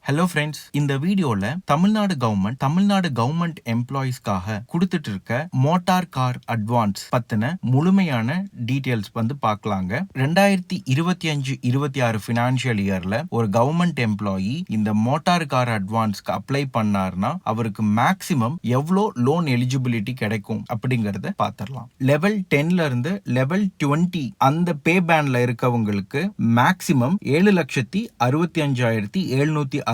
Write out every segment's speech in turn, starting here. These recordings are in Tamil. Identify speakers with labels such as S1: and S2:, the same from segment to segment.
S1: ஹலோ ஃப்ரெண்ட்ஸ், இந்த வீடியோல தமிழ்நாடு கவர்மெண்ட் எம்ப்ளாயிஸ்க்காக கொடுத்துட்டு இருக்க மோட்டார் கார் அட்வான்ஸ் பத்தின முழுமையான டீடைல்ஸ் பார்க்கலாங்க. 2025-26 ஃபினான்ஷியல் இயர்ல ஒரு கவர்மெண்ட் எம்ப்ளாயி இந்த மோட்டார் கார் அட்வான்ஸ்க்கு அப்ளை பண்ணார்னா அவருக்கு மேக்சிமம் எவ்வளோ லோன் எலிஜிபிலிட்டி கிடைக்கும் அப்படிங்கறத பாத்திரலாம். லெவல் 10ல இருந்து லெவல் 20 அந்த பே பேண்ட்ல இருக்கவங்களுக்கு மேக்சிமம் 7,65,769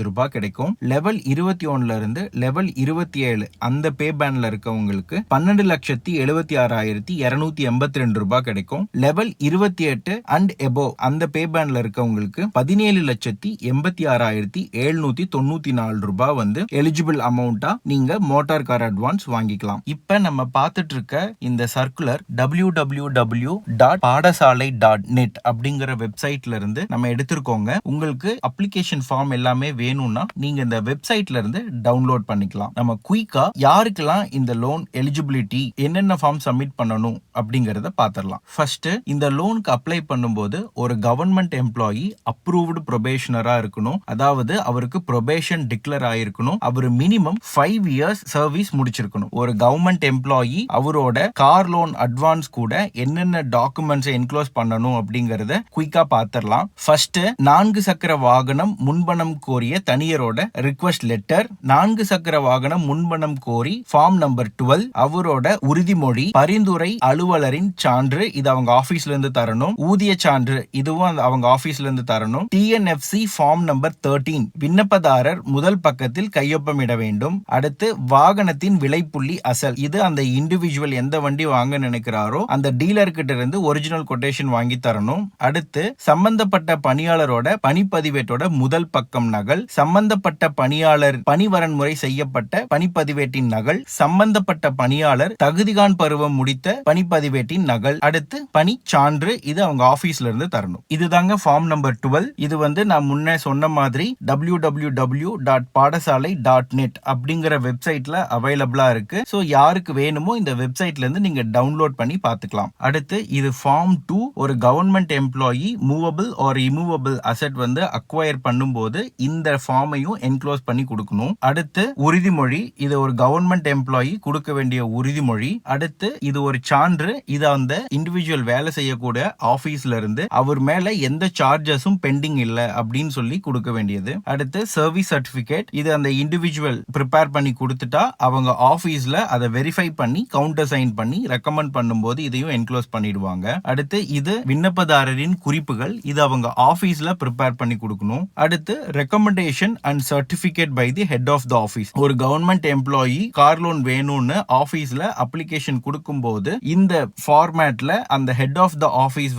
S1: ரூபாய் கிடைக்கும். லெவல் 21ல இருந்து லெவல் 27 அந்த பே பேண்ட்ல இருக்கவங்களுக்கு 12,76,282 ரூபாய் கிடைக்கும். லெவல் 28 அண்ட் எபோவ் அந்த பே பேண்ட்ல இருக்கவங்களுக்கு 17,86,794 ரூபாய் எலிஜிபிள் அமௌண்டா நீங்க மோட்டார் கார் அட்வான்ஸ் வாங்கிக்கலாம். இப்ப நம்ம பார்த்துட்டு இருக்க இந்த சர்க்குலர் www.paadasalai.net அப்படிங்கிற வெப்சைட்ல இருந்து நம்ம எடுத்திருக்கோங்க. உங்களுக்கு அப்ளிகேஷன் ஃபார்ம் எல்லாமே வேணும்னா நீங்க இந்த வெப்சைட்ல இருந்து டவுன்லோட் பண்ணிக்கலாம். நம்ம குயிக்கா யாருக்கெல்லாம் இந்த லோன் எலிஜிபிலிட்டி என்னென்ன ஃபார்ம் சப்மிட் பண்ணணும் அப்படிங்கறத பாத்திரலாம். ஃபர்ஸ்ட், இந்த லோனுக்கு அப்ளை பண்ணும்போது ஒரு கவர்மெண்ட் எம்ப்ளாயி அப்ரூவ்டு ப்ரொபேஷனரா இருக்கணும். அதாவது அவருக்கு ப்ரொபேஷன் டிக்ளேர் ஆயிருக்கணும். அவர் மினிமம் 5 இயர்ஸ் சர்வீஸ் முடிச்சிருக்கணும். ஒரு கவர்மெண்ட் எம்ப்ளாயி அவரோட கார் லோன் அட்வான்ஸ் கூட என்னென்ன டாக்குமெண்ட்ஸ் என்க்ளோஸ் பண்ணணும் அப்படிங்கறத குயிக்கா பாத்திரலாம். ஃபர்ஸ்ட், 4 சக்கர வாகனம் முன்பணம் கோரிய தனியரோட ரிக்வெஸ்ட் லெட்டர், 4 சக்கர வாகனம் முன்பணம் கோரி ஃபார்ம் நம்பர் 12, அவரோட உறுதிமொழி, பரிந்துரை அலுவலரின் சான்று, இது அவங்க ஆபீஸ்ல இருந்து தரணும். ஊதிய சான்று, இதுவும் அவங்க ஆபீஸ்ல இருந்து தரணும். டிஎன்எஃப்சி ஃபார்ம் நம்பர் 13, விண்ணப்பதாரர் முதல் பக்கத்தில் கையொப்பமிட வேண்டும். அடுத்து வாகனத்தின் விலைப்புள்ளி அசல், இது அந்த இண்டிவிஜுவல் எந்த வண்டி வாங்க நினைக்கிறாரோ அந்த டீலர் கிட்ட இருந்து ஒரிஜினல் கொட்டேஷன் வாங்கி தரணும். அடுத்து சம்பந்தப்பட்ட பணியாளரோட பணிப்பதிவேட்டோட முதல் பக்கம் நகல், சம்பந்தப்பட்ட பணியாளர் பணிவரன்முறை செய்யப்பட்ட பணிப்பதிவேட்டின் நகல், சம்பந்தப்பட்ட பணியாளர் தகுதிகான் பருவம் முடித்த பணிப்பதிவேட்டின் நகல், அடுத்து பணி சான்று, இது அவங்க ஆபீஸ்ல இருந்து தரணும். இதுதாங்க ஃபார்ம் நம்பர் 12. இது நான் முன்ன சொன்ன மாதிரி www.paadasalai.net அப்படிங்கிற வெப்சைட்ல அவைலபிளா இருக்கு. சோ யாருக்கு வேணுமோ இந்த வெப்சைட்ல இருந்து நீங்க டவுன்லோட் பண்ணி பாத்துக்கலாம். அடுத்து இது ஃபார்ம் 2, ஒரு government employee movable or immovable asset acquire பண்ணும்போது இந்த ஃபார்மையும் என்க்ளோஸ் பண்ணி கொடுக்கணும். அடுத்து உறுதிமொழி, இது ஒரு கவர்மெண்ட் எம்ப்ளாயி கொடுக்க வேண்டிய உறுதிமொழி. அடுத்து இது ஒரு சான்று, இது அந்த இண்டிவிஜுவல் வேலை செய்யக்கூடிய ஆபீஸ்ல இருந்து அவர் மேல எந்த சார்ஜஸும் பெண்டிங் இல்ல அப்படின்னு சொல்லி கொடுக்க வேண்டியது. அடுத்து சர்வீஸ் சர்டிபிகேட், இது அந்த இண்டிவிஜுவல் ப்ரிப்பேர் பண்ணி கொடுத்துட்டா அவங்க ஆபீஸ்ல அதை வெரிஃபை பண்ணி கவுண்டர் சைன் பண்ணி ரெக்கமெண்ட் பண்ணும்போது இதையும் என்க்ளோஸ் பண்ணிடுவாங்க. அடுத்து இது விண்ணப்பதாரரின் குறிப்புகள், இது அவங்க ஆபீஸ்ல ப்ரிப்பேர் பண்ணி கொடுக்கணும். அடுத்து recommendation and certificate by the head of the office, ஒரு கவர்மெண்ட் எம்ப்ளாயி கார் லோன் வேணும்னு ஆபீஸ்ல அப்ளிகேஷன் கொடுக்கும்போது இந்த ஃபார்மேட்ல அந்த ஹெட் ஆஃப் த ஆபீஸ்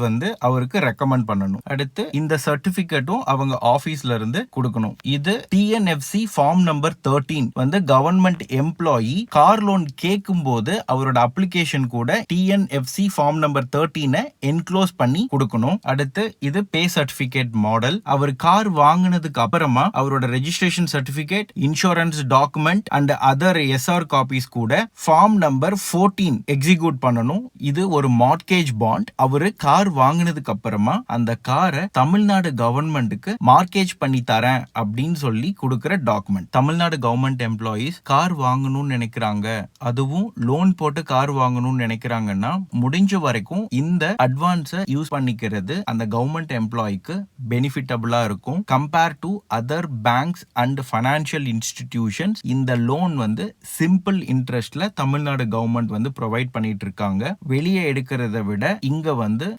S1: அவருக்கு ரெக்கமெண்ட் பண்ணணும். அடுத்து இந்த சர்டிபிகேட்டும் அவங்க ஆபீஸ்ல இருந்து கொடுக்கணும். இது TNFC form number 13 government employee car loan கேட்கும் போது அவரோட அப்ளிகேஷன் கூட டிஎன்எஃப்சி ஃபார்ம் நம்பர் 13 என்க்ளோஸ் பண்ணி கொடுக்கணும். அடுத்து இது பே சர்டிபிகேட் மாடல், அவர் கார் வாங்கினதுக்கு அப்புறமா அவரோட registration certificate, insurance document and other SR copies கூட ஃபார்ம் நம்பர் 14 எக்ஸிக்யூட் பண்ணணும். இது ஒரு மார்ட்கேஜ் பாண்ட், அவரு கார் வாங்கினதுக்கு அப்புறமா அந்த காரை தமிழ்நாடு கவர்மெண்ட்டுக்கு மார்க்கேஜ் பண்ணி தரேன் அப்படின்னு சொல்லி கொடுக்கிற document. Tamil Nadu government employees car வாங்கணும்னு நினைக்கிறாங்க, அதுவும் லோன் போட்டு கார் வாங்கணும்னு நினைக்கிறாங்கன்னா முடிஞ்ச வரைக்கும் இந்த அட்வான்ஸை யூஸ் பண்ணிக்கிறது அந்த கவர்மெண்ட் எம்ப்ளாய்க்கு பெனிஃபிட்டபிளா இருக்கும். Compare to other banks and financial institutions இந்த லோன் சிம்பிள் இன்ட்ரெஸ்ட்ல தமிழ்நாடு கவர்மெண்ட் ப்ரொவைட் பண்ணிட்டு இருக்காங்க. வெளியே எடுக்கிறத விட இங்க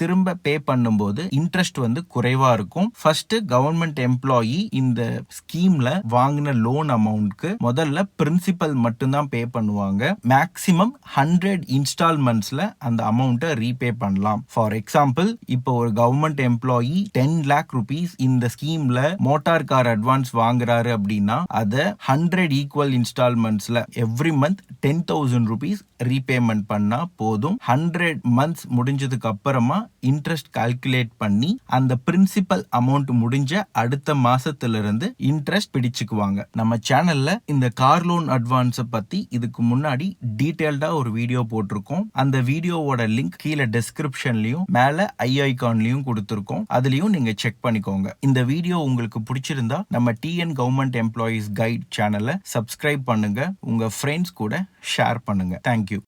S1: திரும்ப பே பண்ணும்போது இன்ட்ரெஸ்ட் குறைவா இருக்கும். ஃபர்ஸ்ட் கவர்மெண்ட் எம்ப்ளாயி இந்த ஸ்கீம்ல வாங்கின லோன் அமௌண்ட்க்கு முதல்ல பிரின்சிபல் மட்டும்தான் பே பண்ணுவாங்க. மேக்ஸிமம் 100 இன்ஸ்டால்மெண்ட்ஸ்ல அந்த அமௌண்ட்டை ரீபே பண்ணலாம். ஃபார் எக்ஸாம்பிள், இப்போ ஒரு கவர்மெண்ட் எம்ப்ளாயி 10 lakh rupees இந்த ஸ்கீம்ல மோட்டார் கார் அட்வான்ஸ் வாங்குறாரு அப்படின்னா அதை 100 ஈக்குவல் இன்ஸ்டால்மெண்ட்ஸ்ல எவ்ரி மந்த் 10,000 rupees ரீபேமெண்ட் பண்ணா போதும். 100 months முடிஞ்சதுக்கு அப்புறமா இன்ட்ரெஸ்ட் கால்குலேட் பண்ணி அந்த பிரின்சிபல் அமௌண்ட் முடிஞ்ச அடுத்த மாசத்துல இருந்து இன்ட்ரெஸ்ட் பிடிச்சுக்குவாங்க. நம்ம சேனல்ல இந்த கார் லோன் அட்வான்ஸ் பத்தி இதுக்கு முன்னாடி டீடைல்டா ஒரு வீடியோ போட்டிருக்கோம். அந்த வீடியோவோட லிங்க் கீழே டிஸ்கிரிப்ஷன்லயும் மேல ஐ ஐகான்லயும் கொடுத்திருக்கோம். அதுலயும் நீங்க செக் பண்ணிக்கோங்க. இந்த வீடியோ உங்களுக்கு பிடிச்சிருந்தா பிடிச்சிருந்தா நம்ம டிஎன் கவர்மெண்ட் எம்ப்ளாயீஸ் கைட் சேனலை சப்ஸ்கிரைப் பண்ணுங்க, உங்க ஃப்ரெண்ட்ஸ் கூட ஷேர் பண்ணுங்க. தேங்க்யூ.